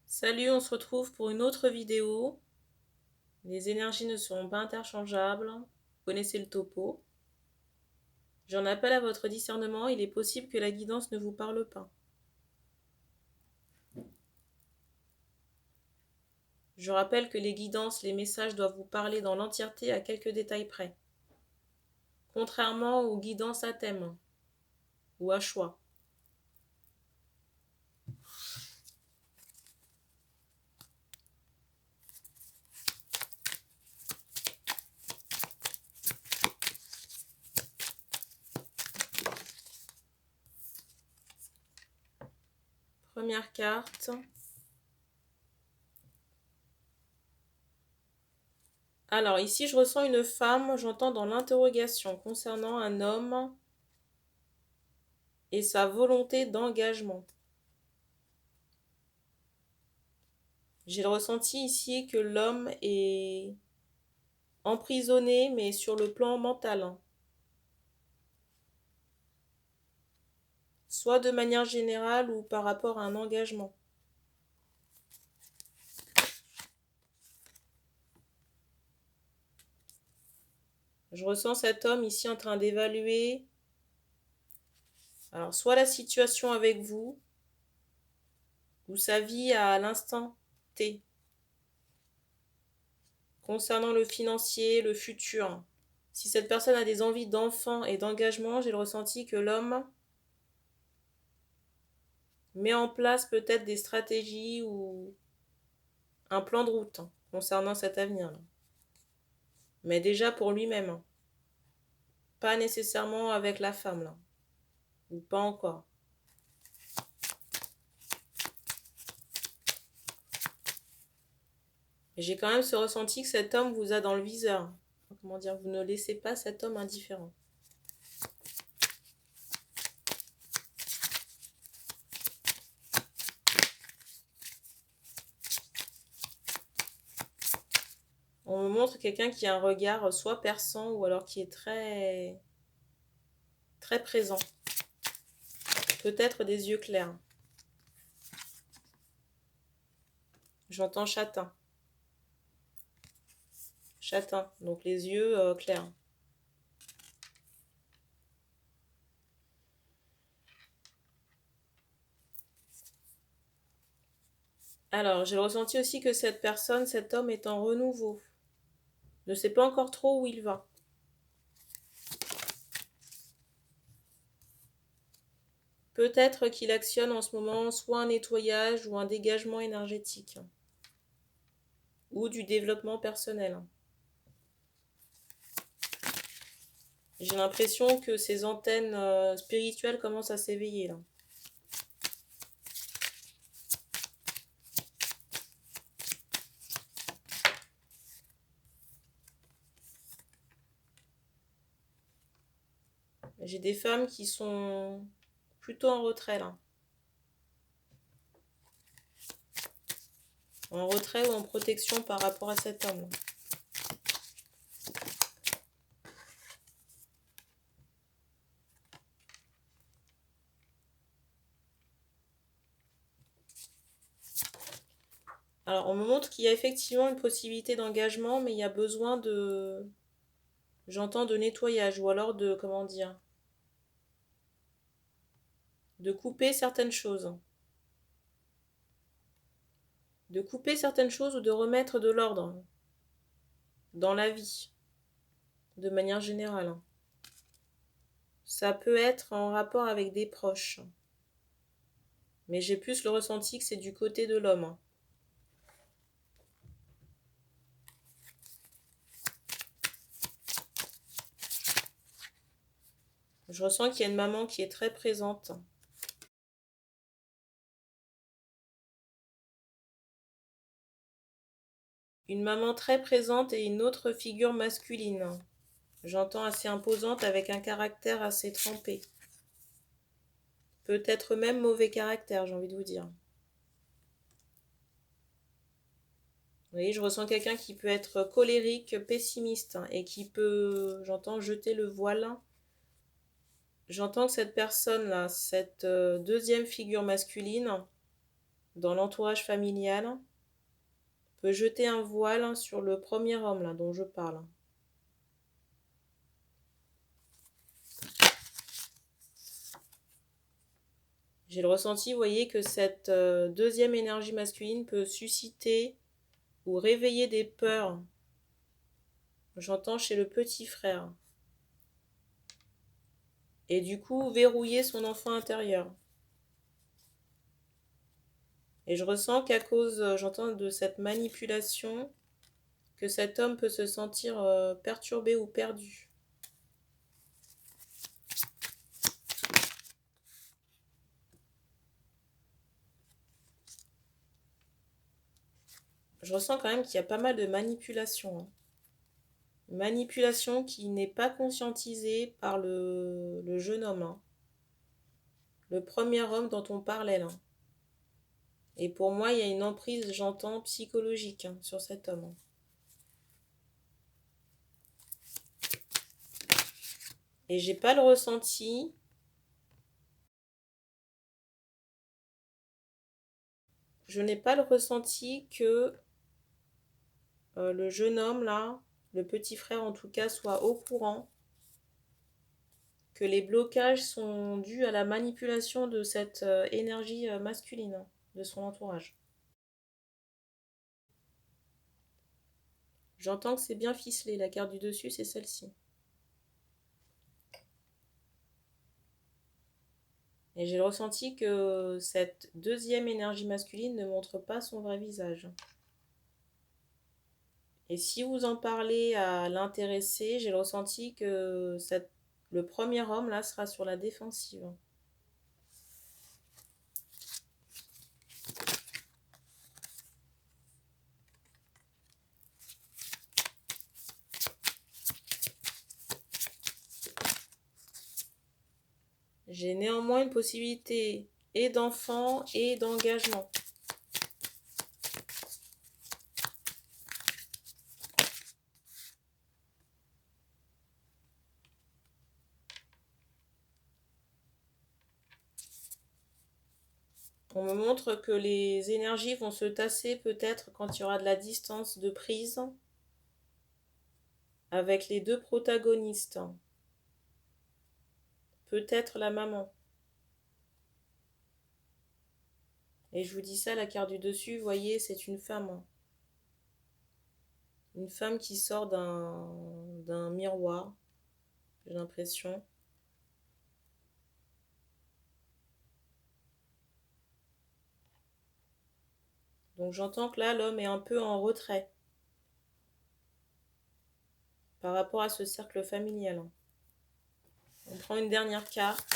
Salut, on se retrouve pour une autre vidéo. Les énergies ne seront pas interchangeables. Vous connaissez le topo. J'en appelle à votre discernement. Il est possible que la guidance ne vous parle pas. Je rappelle que les guidances, les messages doivent vous parler dans l'entièreté à quelques détails près. Contrairement aux guidances à thème ou à choix. Première carte. Alors ici, je ressens une femme, j'entends dans l'interrogation concernant un homme et sa volonté d'engagement. J'ai le ressenti ici que l'homme est emprisonné, mais sur le plan mental. Soit de manière générale ou par rapport à un engagement. Je ressens cet homme ici en train d'évaluer, alors soit la situation avec vous, ou sa vie à l'instant T, concernant le financier, le futur. Si cette personne a des envies d'enfant et d'engagement, j'ai le ressenti que l'homme met en place peut-être des stratégies ou un plan de route concernant cet avenir-là. Mais déjà pour lui-même. Pas nécessairement avec la femme, là. Ou pas encore. J'ai quand même ce ressenti que cet homme vous a dans le viseur. Comment dire, vous ne laissez pas cet homme indifférent. On me montre quelqu'un qui a un regard soit perçant ou alors qui est très, très présent. Peut-être des yeux clairs. J'entends châtain. Châtain, donc les yeux clairs. Alors, j'ai ressenti aussi que cette personne, cet homme est en renouveau. Ne sait pas encore trop où il va. Peut-être qu'il actionne en ce moment soit un nettoyage ou un dégagement énergétique. Ou du développement personnel. J'ai l'impression que ces antennes spirituelles commencent à s'éveiller là. J'ai des femmes qui sont plutôt en retrait là. En retrait ou en protection par rapport à cet homme là. Alors, on me montre qu'il y a effectivement une possibilité d'engagement, mais il y a besoin de... J'entends de nettoyage, ou alors de... Comment dire? De couper certaines choses. De couper certaines choses ou de remettre de l'ordre dans la vie, de manière générale. Ça peut être en rapport avec des proches. Mais j'ai plus le ressenti que c'est du côté de l'homme. Je ressens qu'il y a une maman qui est très présente. Une maman très présente et une autre figure masculine. J'entends assez imposante avec un caractère assez trempé. Peut-être même mauvais caractère, j'ai envie de vous dire. Vous voyez, je ressens quelqu'un qui peut être colérique, pessimiste et qui peut, j'entends, jeter le voile. J'entends que cette personne-là, cette deuxième figure masculine, dans l'entourage familial peut jeter un voile sur le premier homme là dont je parle. J'ai le ressenti, vous voyez, que cette deuxième énergie masculine peut susciter ou réveiller des peurs. J'entends chez le petit frère. Et du coup, verrouiller son enfant intérieur. Et je ressens qu'à cause, j'entends de cette manipulation, que cet homme peut se sentir perturbé ou perdu. Je ressens quand même qu'il y a pas mal de manipulation. Hein. Manipulation qui n'est pas conscientisée par le jeune homme. Hein. Le premier homme dont on parlait là. Et pour moi, il y a une emprise, j'entends, psychologique hein, sur cet homme. Et j'ai pas le ressenti. Je n'ai pas le ressenti que le jeune homme là, le petit frère en tout cas, soit au courant que les blocages sont dus à la manipulation de cette énergie masculine hein, de son entourage. J'entends que c'est bien ficelé, la carte du dessus c'est celle-ci. Et j'ai le ressenti que cette deuxième énergie masculine ne montre pas son vrai visage. Et si vous en parlez à l'intéressé, j'ai le ressenti que le premier homme là sera sur la défensive. J'ai néanmoins une possibilité et d'enfant et d'engagement. On me montre que les énergies vont se tasser peut-être quand il y aura de la distance de prise avec les deux protagonistes. Peut-être la maman. Et je vous dis ça, la carte du dessus, vous voyez, c'est une femme. Une femme qui sort d'un miroir, j'ai l'impression. Donc j'entends que là, l'homme est un peu en retrait par rapport à ce cercle familial. On prend une dernière carte.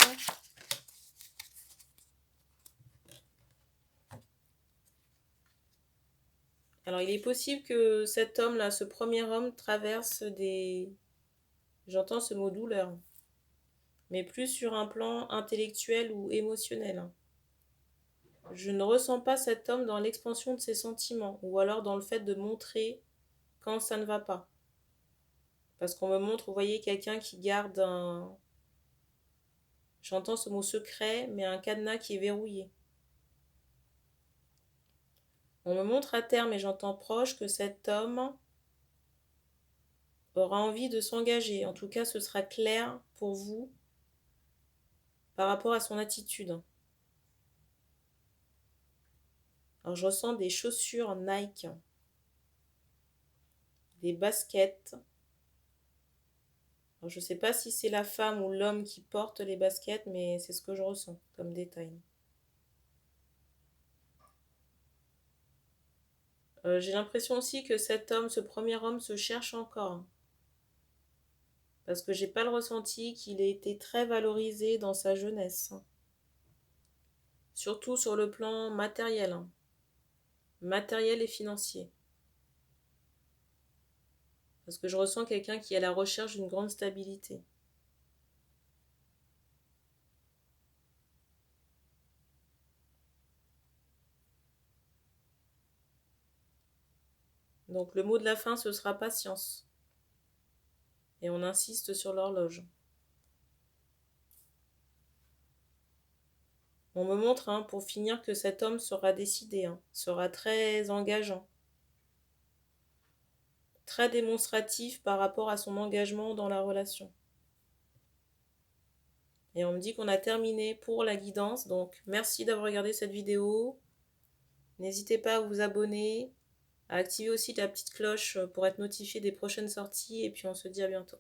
Alors il est possible que cet homme-là, ce premier homme, traverse des... J'entends ce mot douleur. Mais plus sur un plan intellectuel ou émotionnel. Je ne ressens pas cet homme dans l'expansion de ses sentiments, ou alors dans le fait de montrer quand ça ne va pas. Parce qu'on me montre, vous voyez, quelqu'un qui garde un... J'entends ce mot secret, mais un cadenas qui est verrouillé. On me montre à terme, et j'entends proche, que cet homme aura envie de s'engager. En tout cas, ce sera clair pour vous par rapport à son attitude. Alors, je ressens des chaussures Nike, des baskets. Alors, je ne sais pas si c'est la femme ou l'homme qui porte les baskets, mais c'est ce que je ressens comme détail. J'ai l'impression aussi que cet homme, ce premier homme, se cherche encore. Parce que j'ai pas le ressenti qu'il ait été très valorisé dans sa jeunesse. Surtout sur le plan matériel. Matériel et financier. Parce que je ressens quelqu'un qui est à la recherche d'une grande stabilité. Donc le mot de la fin, ce sera patience. Et on insiste sur l'horloge. On me montre, hein, pour finir, que cet homme sera décidé, hein, sera très engageant, très démonstratif par rapport à son engagement dans la relation. Et on me dit qu'on a terminé pour la guidance, donc merci d'avoir regardé cette vidéo. N'hésitez pas à vous abonner, à activer aussi la petite cloche pour être notifié des prochaines sorties, et puis on se dit à bientôt.